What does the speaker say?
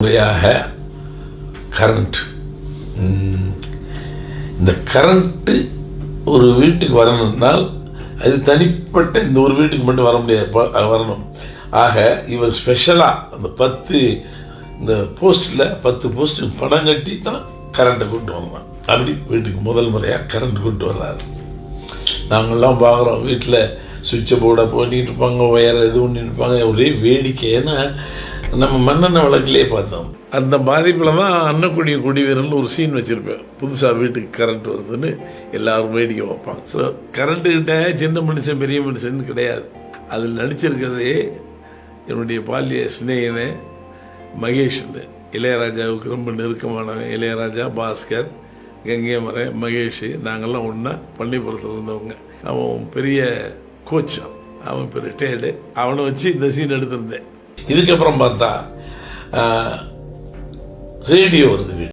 முறையாக கரண்ட், இந்த கரண்ட்டு ஒரு வீட்டுக்கு வரணும்னால் அது தனிப்பட்ட இந்த ஒரு வீட்டுக்கு மட்டும் வர முடியாது, வரணும். ஆக இவர் ஸ்பெஷலாக அந்த 10 இந்த போஸ்ட்டில் 10 போஸ்ட் படம் கட்டி தான் கரண்ட்டை கொண்டு வரலாம். அப்படி வீட்டுக்கு முதல் முறையாக கரண்ட் கொண்டு வர்றாரு. நாங்கள்லாம் பார்க்குறோம், வீட்டில் சுவிட்சை போர்டை பண்ணிட்டு இருப்பாங்க, ஒயர் இது பண்ணிட்டு இருப்பாங்க. ஒரே வேடிக்கை. ஏன்னா நம்ம மண்ணெண்ணெய் விளக்கிலே பார்த்தோம். அந்த பாதிப்பில் தான் அன்னக்குடி குடிவீரன் ஒரு சீன் வச்சுருப்பேன். புதுசாக வீட்டுக்கு கரண்ட் வருதுன்னு எல்லாரும் வேடிக்கை வைப்பாங்க. ஸோ கரண்ட்டுக்கிட்ட சின்ன மனுஷன் பெரிய மனுஷன் கிடையாது. அதில் நடிச்சிருக்கிறதே என்னுடைய பால்ய சிநேகிதே மகேஷ். இளையராஜாவுக்கு ரொம்ப நெருக்கமானவன். இளையராஜா, பாஸ்கர், கங்கைமரன், மகேஷ், நாங்கள்லாம் ஒன்றா பள்ளிப்புறத்தில் இருந்தவங்க. அவன் பெரிய கோச், அவன் இப்போ ரிட்டையர்டு. அவனை வச்சு இந்த சீன் எடுத்திருந்தேன். இதுக்கப்புறம் பார்த்தா ரேடியோ வருது.